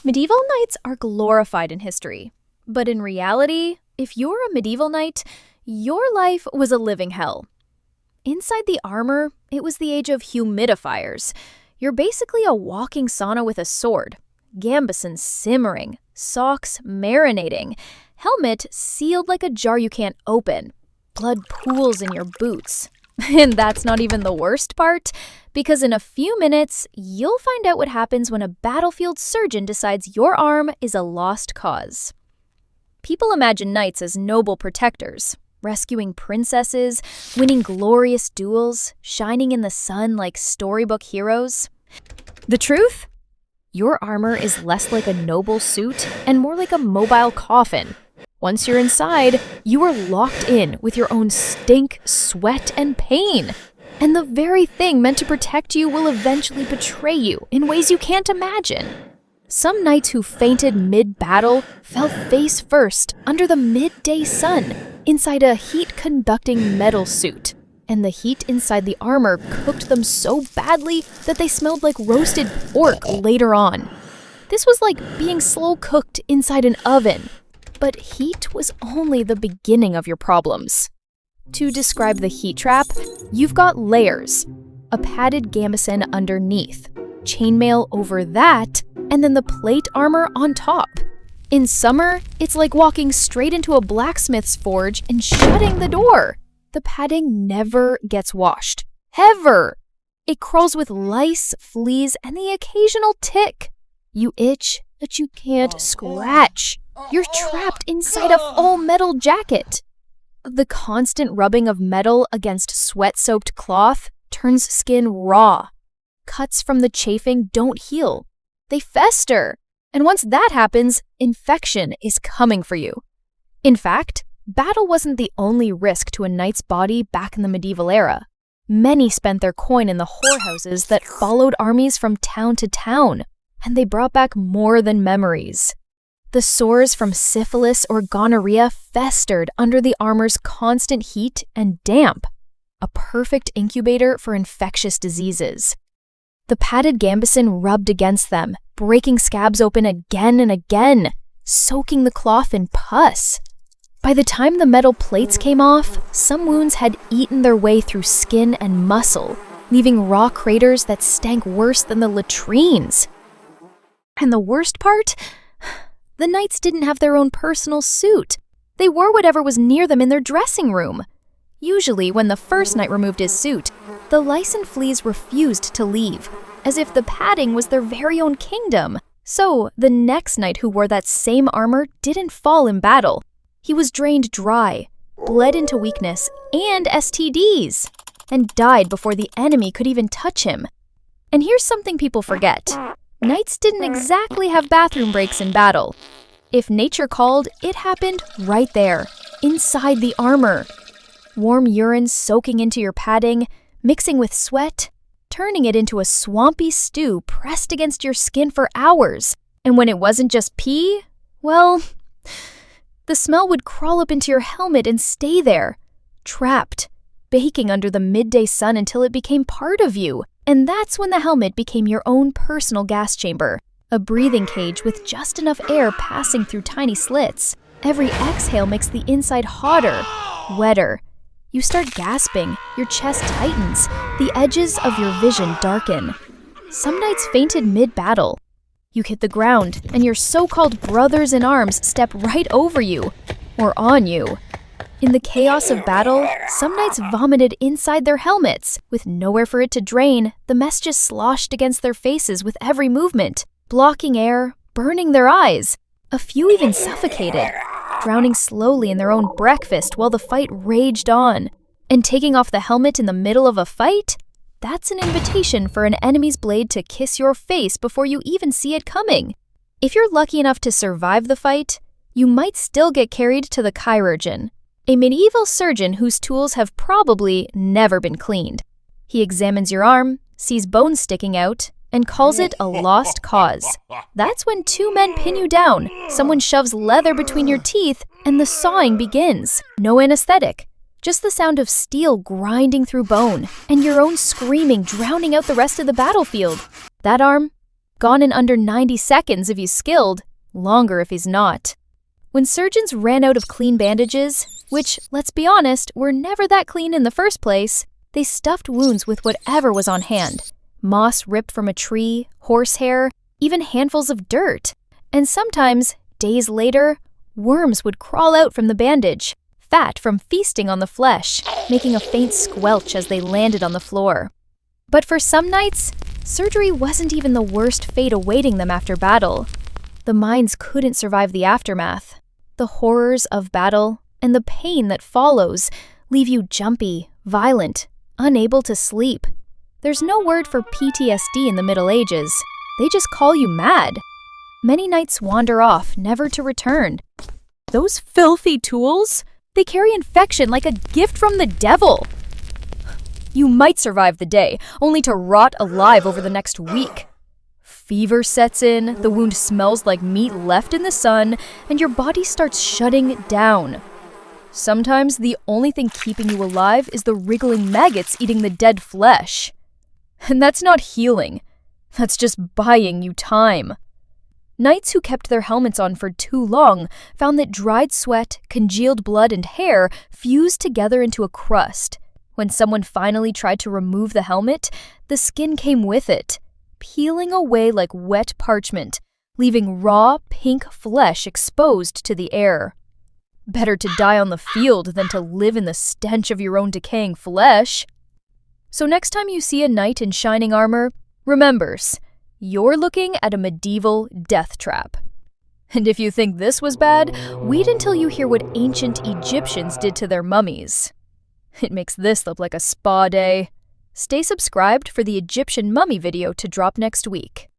Medieval knights are glorified in history. But in reality, if you're a medieval knight, your life was a living hell. Inside the armor, it was the age of humidifiers. You're basically a walking sauna with a sword. Gambesons simmering, socks marinating, helmet sealed like a jar you can't open, blood pools in your boots. And that's not even the worst part, because in a few minutes, you'll find out what happens when a battlefield surgeon decides your arm is a lost cause. People imagine knights as noble protectors, rescuing princesses, winning glorious duels, shining in the sun like storybook heroes. The truth? Your armor is less like a noble suit and more like a mobile coffin. Once you're inside, you are locked in with your own stink, sweat, and pain. And the very thing meant to protect you will eventually betray you in ways you can't imagine. Some knights who fainted mid-battle fell face first under the midday sun inside a heat-conducting metal suit. And the heat inside the armor cooked them so badly that they smelled like roasted pork later on. This was like being slow-cooked inside an oven. But heat was only the beginning of your problems. To describe the heat trap, you've got layers. A padded gambeson underneath, chainmail over that, and then the plate armor on top. In summer, it's like walking straight into a blacksmith's forge and shutting the door. The padding never gets washed. Ever! It crawls with lice, fleas, and the occasional tick. You itch, but you can't scratch. You're trapped inside a full metal jacket. The constant rubbing of metal against sweat-soaked cloth turns skin raw. Cuts from the chafing don't heal. They fester. And once that happens, infection is coming for you. In fact, battle wasn't the only risk to a knight's body back in the medieval era. Many spent their coin in the whorehouses that followed armies from town to town, and they brought back more than memories. The sores from syphilis or gonorrhea festered under the armor's constant heat and damp, a perfect incubator for infectious diseases. The padded gambeson rubbed against them, breaking scabs open again and again, soaking the cloth in pus. By the time the metal plates came off, some wounds had eaten their way through skin and muscle, leaving raw craters that stank worse than the latrines. And the worst part? The knights didn't have their own personal suit. They wore whatever was near them in their dressing room. Usually, when the first knight removed his suit, the lice and fleas refused to leave, as if the padding was their very own kingdom. So, the next knight who wore that same armor didn't fall in battle. He was drained dry, bled into weakness and STDs, and died before the enemy could even touch him. And here's something people forget. Knights didn't exactly have bathroom breaks in battle. If nature called, it happened right there, inside the armor. Warm urine soaking into your padding, mixing with sweat, turning it into a swampy stew pressed against your skin for hours. And when it wasn't just pee, well, the smell would crawl up into your helmet and stay there, trapped, baking under the midday sun until it became part of you. And that's when the helmet became your own personal gas chamber, a breathing cage with just enough air passing through tiny slits. Every exhale makes the inside hotter, wetter. You start gasping, your chest tightens, the edges of your vision darken. Some knights fainted mid-battle. You hit the ground, and your so-called brothers in arms step right over you, or on you. In the chaos of battle, some knights vomited inside their helmets. With nowhere for it to drain, the mess just sloshed against their faces with every movement, blocking air, burning their eyes. A few even suffocated, drowning slowly in their own breakfast while the fight raged on. And taking off the helmet in the middle of a fight? That's an invitation for an enemy's blade to kiss your face before you even see it coming. If you're lucky enough to survive the fight, you might still get carried to the chirurgeon, a medieval surgeon whose tools have probably never been cleaned. He examines your arm, sees bones sticking out, and calls it a lost cause. That's when two men pin you down, someone shoves leather between your teeth, and the sawing begins. No anesthetic, just the sound of steel grinding through bone, and your own screaming drowning out the rest of the battlefield. That arm? Gone in under 90 seconds if he's skilled, longer if he's not. When surgeons ran out of clean bandages, which, let's be honest, were never that clean in the first place, they stuffed wounds with whatever was on hand. Moss ripped from a tree, horsehair, even handfuls of dirt. And sometimes, days later, worms would crawl out from the bandage, fat from feasting on the flesh, making a faint squelch as they landed on the floor. But for some nights, surgery wasn't even the worst fate awaiting them after battle. The minds couldn't survive the aftermath. The horrors of battle and the pain that follows leave you jumpy, violent, unable to sleep. There's no word for PTSD in the Middle Ages. They just call you mad. Many nights wander off, never to return. Those filthy tools? They carry infection like a gift from the devil. You might survive the day, only to rot alive over the next week. Fever sets in, the wound smells like meat left in the sun, and your body starts shutting down. Sometimes the only thing keeping you alive is the wriggling maggots eating the dead flesh. And that's not healing. That's just buying you time. Knights who kept their helmets on for too long found that dried sweat, congealed blood, and hair fused together into a crust. When someone finally tried to remove the helmet, the skin came with it, peeling away like wet parchment, leaving raw, pink flesh exposed to the air. Better to die on the field than to live in the stench of your own decaying flesh. So next time you see a knight in shining armor, remembers, you're looking at a medieval death trap. And if you think this was bad, wait until you hear what ancient Egyptians did to their mummies. It makes this look like a spa day. Stay subscribed for the Egyptian mummy video to drop next week.